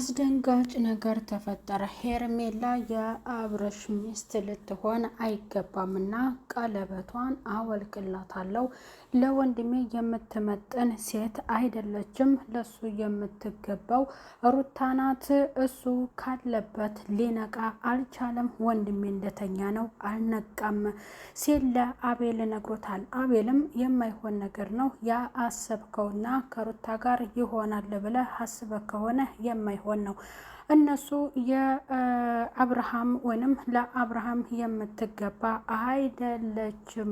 አስደንጋጭ ነገር ተፈጠረ። ሄርሜላ የአብርሽ ሚስት ልትሆን አይገባምና ቀለበቷን አወልቅላታለሁ። ለወንድሜ የምትመጥን ሴት አይደለችም። ለሱ የምትገባው ሩታ ናት። እሱ ካለበት ሊነቃ አልቻለም። ወንድሜ እንደተኛ ነው፣ አልነቃም ሲል ለአቤል ነግሮታል። አቤልም የማይሆን ነገር ነው ያ አሰብከውና ከሩታ ጋር ይሆናል ብለህ አስበህ ከሆነ የማይሆን ነው። እነሱ የአብርሃም ወይንም ለአብርሃም የምትገባ አይደለችም።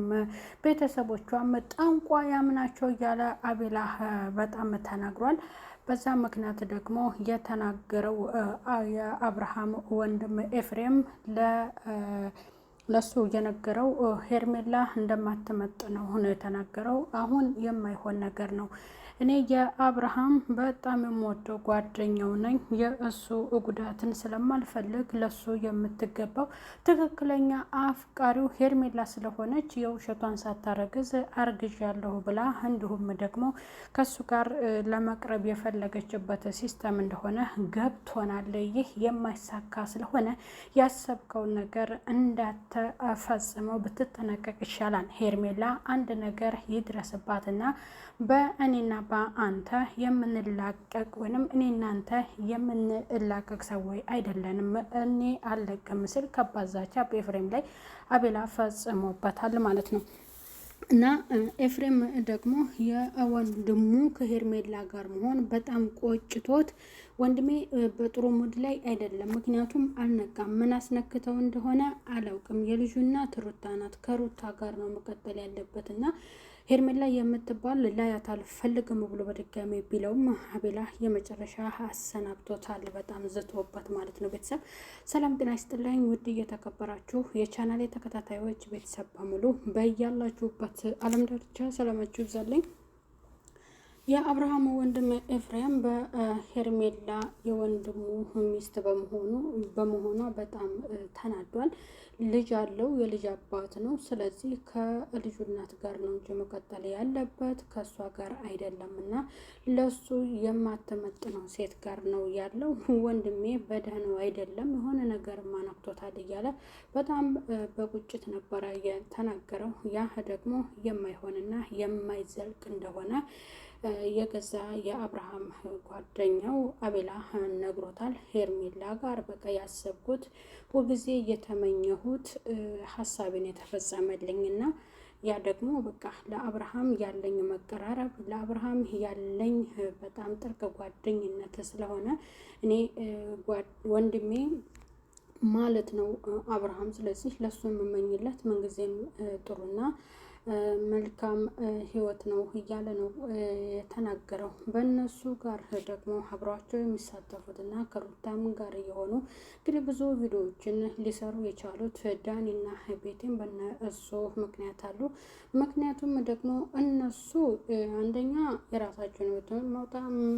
ቤተሰቦቿም ጠንቋያም ናቸው እያለ አቤላ በጣም ተናግሯል። በዛ ምክንያት ደግሞ የተናገረው የአብርሃም ወንድም ኤፍሬም ለሱ የነገረው ሄርሜላ እንደማትመጥነው ነው የተናገረው። አሁን የማይሆን ነገር ነው። እኔ የአብርሃም በጣም የምወደው ጓደኛው ነኝ። የእሱ ጉዳትን ስለማልፈልግ ለሱ የምትገባው ትክክለኛ አፍቃሪው ሄርሜላ ስለሆነች የውሸቷን ሳታረግዝ አርግዣለሁ ብላ እንዲሁም ደግሞ ከሱ ጋር ለመቅረብ የፈለገችበት ሲስተም እንደሆነ ገብቶናል። ይህ የማይሳካ ስለሆነ ያሰብከውን ነገር እንዳትፈጽመው ብትጠነቀቅ ይሻላል። ሄርሜላ አንድ ነገር ይድረስባትና በእኔና በአንተ የምንላቀቅ ወይም እኔ እናንተ የምንላቀቅ ሰዎች አይደለንም። እኔ አለቅም ስል ከባድ ዛቻ በኤፍሬም ላይ አቤላ ፈጽሞበታል ማለት ነው። እና ኤፍሬም ደግሞ የወንድሙ ከሄርሜላ ጋር መሆን በጣም ቆጭቶት ወንድሜ በጥሩ ሙድ ላይ አይደለም። ምክንያቱም አልነቃም። ምን አስነክተው እንደሆነ አላውቅም። የልጁ እናት ሩታ ናት። ከሩታ ጋር ነው መቀጠል ያለበት እና ሄርሜላ የምትባል ላያት አልፈልግም ብሎ በድጋሚ ቢለውም አቤላ የመጨረሻ አሰናብቶታል። በጣም ዝቶበት ማለት ነው። ቤተሰብ ሰላም ጤና ይስጥልኝ። ውድ እየተከበራችሁ የቻናሌ ተከታታዮች ቤተሰብ በሙሉ በያላችሁበት ዓለም ዳርቻ ሰላማችሁ ይብዛልኝ። የአብርሃም ወንድም ኤፍሬም በሄርሜላ የወንድሙ ሚስት በመሆኗ በጣም ተናዷል። ልጅ አለው፣ የልጅ አባት ነው። ስለዚህ ከልጁ እናት ጋር ነው እንጂ መቀጠል ያለበት ከእሷ ጋር አይደለም እና ለሱ የማትመጥነው ሴት ጋር ነው ያለው። ወንድሜ በደህናው አይደለም፣ የሆነ ነገር ማናክቶታል እያለ በጣም በቁጭት ነበረ የተናገረው። ያ ደግሞ የማይሆንና የማይዘልቅ እንደሆነ የገዛ የአብርሃም ጓደኛው አቤላ ነግሮታል። ሄርሜላ ጋር በቃ ያሰብኩት ሁልጊዜ የተመኘሁት ሀሳቤን የተፈጸመልኝና ያ ደግሞ በቃ ለአብርሃም ያለኝ መቀራረብ ለአብርሃም ያለኝ በጣም ጥልቅ ጓደኝነት ስለሆነ እኔ ወንድሜ ማለት ነው አብርሃም። ስለዚህ ለሱ የምመኝለት ምንጊዜም ጥሩና መልካም ህይወት ነው እያለ ነው የተናገረው። በእነሱ ጋር ደግሞ አብሯቸው የሚሳተፉትና ከሩታም ጋር የሆኑ እንግዲህ ብዙ ቪዲዮዎችን ሊሰሩ የቻሉት ዳኒና ቤቴም በእነሱ ምክንያት አሉ። ምክንያቱም ደግሞ እነሱ አንደኛ የራሳቸውን ህይወት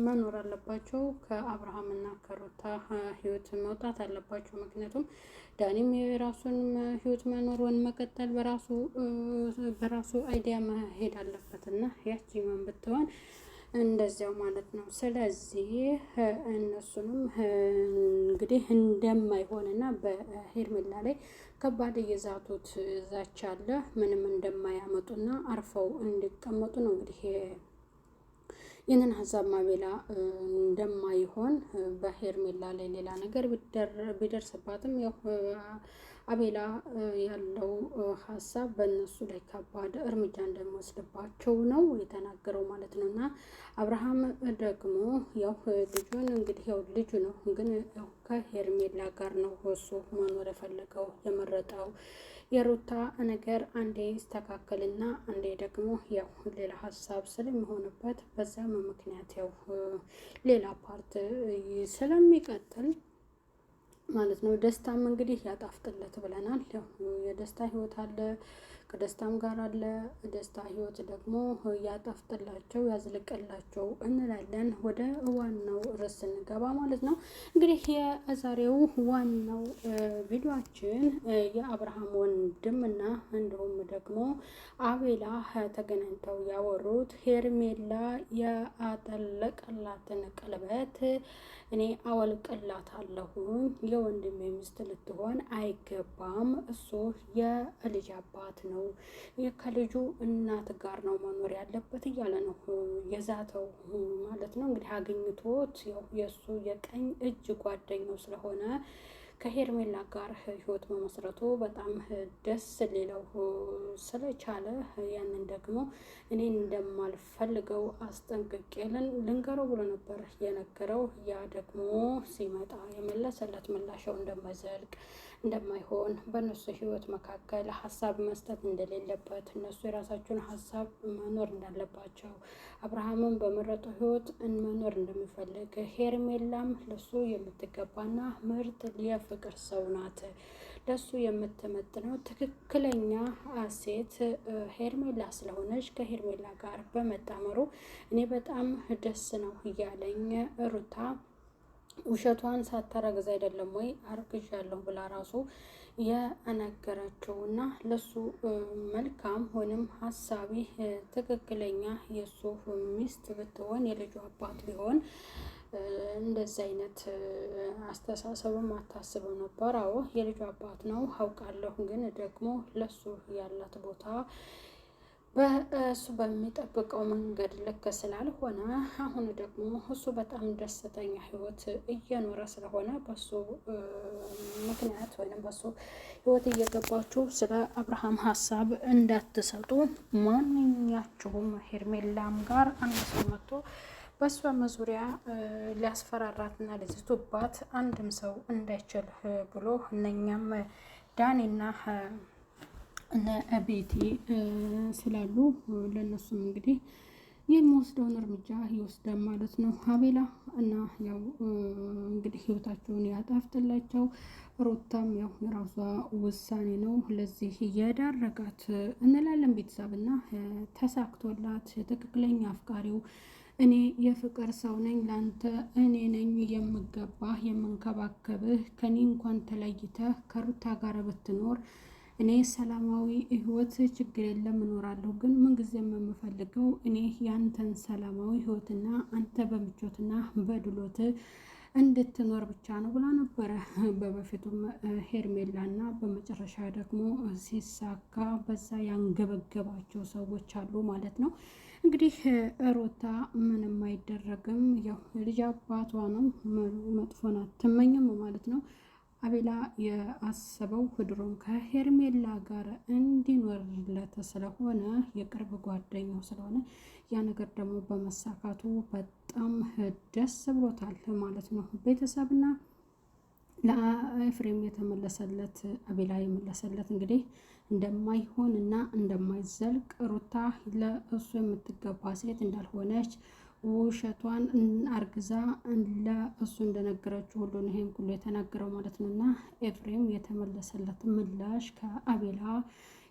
መኖር አለባቸው። ከአብርሃምና ከሩታ ህይወት መውጣት አለባቸው። ምክንያቱም ዳኒም የራሱን ህይወት መኖሩን መቀጠል በራሱ አይዲያ መሄድ አለበት እና ያቺኛውን ብትሆን እንደዚያው ማለት ነው። ስለዚህ እነሱንም እንግዲህ እንደማይሆንና በሄርሜላ ላይ ከባድ እየዛቱት ዛቻ አለ። ምንም እንደማያመጡና አርፈው እንዲቀመጡ ነው እንግዲህ ይህንን ሀሳብ አቤላ እንደማይሆን በሄርሜላ ላይ ሌላ ነገር ቢደርስባትም ያው አቤላ ያለው ሀሳብ በእነሱ ላይ ከባድ እርምጃ እንደሚወስድባቸው ነው የተናገረው ማለት ነው። እና አብርሃም ደግሞ ያው ልጁን እንግዲህ ያው ልጁ ነው፣ ግን ከሄርሜላ ጋር ነው እሱ መኖር የፈለገው የመረጠው። የሩታ ነገር አንዴ ይስተካከልና አንዴ ደግሞ ያው ሌላ ሀሳብ ስለሚሆንበት በዛም ምክንያት ያው ሌላ ፓርት ስለሚቀጥል ማለት ነው። ደስታም እንግዲህ ያጣፍጥለት ብለናል። ያው የደስታ ህይወት አለ ከደስታም ጋር አለ። ደስታ ህይወት ደግሞ ያጣፍጥላቸው ያዝልቅላቸው እንላለን። ወደ ዋናው ርዕስ ስንገባ ማለት ነው እንግዲህ የዛሬው ዋናው ቪዲዮአችን የአብርሃም ወንድምና እንዲሁም ደግሞ አቤላ ተገናኝተው ያወሩት ሄርሜላ ያጠለቀላትን ቀለበት እኔ አወልቅላታለሁኝ የወንድሜ ሚስት ልትሆን አይገባም፣ እሱ የልጅ አባት ነው፣ ከልጁ እናት ጋር ነው መኖር ያለበት እያለ ነው የዛተው ማለት ነው። እንግዲህ አግኝቶት የእሱ የቀኝ እጅ ጓደኛው ስለሆነ ከሄርሜላ ጋር ህይወት መመስረቱ በጣም ደስ ሊለው ስለቻለ ያንን ደግሞ እኔ እንደማልፈልገው አስጠንቅቄ ልንገረው ብሎ ነበር የነገረው። ያ ደግሞ ሲመጣ የመለሰለት ምላሻው እንደማይዘልቅ እንደማይሆን በእነሱ ህይወት መካከል ሀሳብ መስጠት እንደሌለበት እነሱ የራሳቸውን ሀሳብ መኖር እንዳለባቸው አብርሃምን በመረጠው ህይወት መኖር እንደሚፈልግ ሄርሜላም ለሱ የምትገባና ምርጥ የፍቅር ሰው ናት፣ ለሱ የምትመጥነው ትክክለኛ ሴት ሄርሜላ ስለሆነች ከሄርሜላ ጋር በመጣመሩ እኔ በጣም ደስ ነው እያለኝ ሩታ ውሸቷን ሳታረግዝ አይደለም ወይ አርግዣለሁ ብላ ራሱ የነገረችውና ለሱ መልካም ሆንም ሀሳቢ ትክክለኛ የሱ ሚስት ብትሆን የልጁ አባት ቢሆን እንደዚህ አይነት አስተሳሰብም አታስበው ነበር። አዎ የልጁ አባት ነው አውቃለሁ፣ ግን ደግሞ ለሱ ያላት ቦታ በእሱ በሚጠብቀው መንገድ ልክ ስላልሆነ አሁን ደግሞ እሱ በጣም ደስተኛ ህይወት እየኖረ ስለሆነ በሱ ምክንያት ወይም በሱ ህይወት እየገባችሁ ስለ አብርሃም ሀሳብ እንዳትሰጡ። ማንኛችሁም ሄርሜላም ጋር አንድ ሰው መጥቶ በእሷ መዙሪያ ሊያስፈራራትና ሊዝቱባት አንድም ሰው እንዳይችል ብሎ እነኛም ዳኒና እነ ቤቲ ስላሉ ለነሱም እንግዲህ የሚወስደውን እርምጃ ይወስዳል ማለት ነው አቤላ እና ያው እንግዲህ ህይወታቸውን ያጣፍጥላቸው። ሩታም ያው የራሷ ውሳኔ ነው ለዚህ የዳረጋት እንላለን ቤተሰብና ተሳክቶላት ትክክለኛ አፍቃሪው እኔ የፍቅር ሰው ነኝ፣ ላንተ እኔ ነኝ የምገባ የምንከባከብህ፣ ከኔ እንኳን ተለይተህ ከሩታ ጋር ብትኖር እኔ ሰላማዊ ህይወት ችግር የለም እኖራለሁ፣ ግን ምንጊዜም የምፈልገው እኔ ያንተን ሰላማዊ ህይወትና አንተ በምቾትና በድሎት እንድትኖር ብቻ ነው ብላ ነበረ በበፊቱም ሄርሜላና በመጨረሻ ደግሞ ሲሳካ በዛ ያንገበገባቸው ሰዎች አሉ ማለት ነው። እንግዲህ ሩታ ምንም አይደረግም፣ ያው ልጅ አባቷ ነው፣ መጥፎን አትመኝም ማለት ነው። አቤላ የአሰበው ድሮም ከሄርሜላ ጋር እንዲኖርለት ስለሆነ የቅርብ ጓደኛው ስለሆነ ያ ነገር ደግሞ በመሳካቱ በጣም ደስ ብሎታል ማለት ነው። ቤተሰብና ለኤፍሬም የተመለሰለት አቤላ የመለሰለት እንግዲህ እንደማይሆን እና እንደማይዘልቅ ሩታ ለእሱ የምትገባ ሴት እንዳልሆነች ውሸቷን አርግዛ ለእሱ እንደነገረችው ሁሉን ይሄን ሁሉ የተናገረው ማለት ነው። እና ኤፍሬም የተመለሰለት ምላሽ ከአቤላ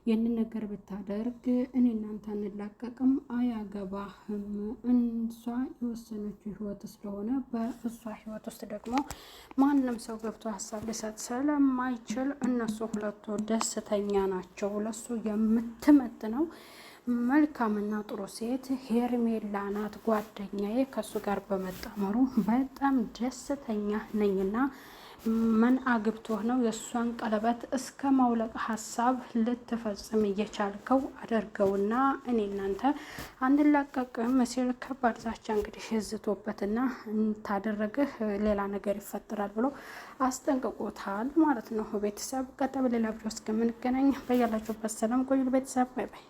ይህንን ነገር ብታደርግ እኔ እናንተ እንላቀቅም፣ አያገባህም፣ እሷ የወሰነችው ህይወት ስለሆነ በእሷ ህይወት ውስጥ ደግሞ ማንም ሰው ገብቶ ሀሳብ ሊሰጥ ስለማይችል እነሱ ሁለቱ ደስተኛ ናቸው። ለሱ የምትመጥነው መልካምና ጥሩ ሴት ሄርሜላ ናት ጓደኛዬ፣ ከሱ ጋር በመጣመሩ በጣም ደስተኛ ነኝና ምን አግብቶህ ነው የእሷን ቀለበት እስከ ማውለቅ ሀሳብ ልትፈጽም እየቻልከው አደርገውና እኔ እናንተ አንላቀቅም ሲል ከባድ ዛቻ እንግዲህ ዝቶበትና ታደረግህ ሌላ ነገር ይፈጠራል ብሎ አስጠንቅቆታል ማለት ነው። ቤተሰብ ቀጠብ ሌላ ቪዲዮ እስከምንገናኝ በያላችሁበት ሰላም ቆዩ ቤተሰብ። ባይ ባይ።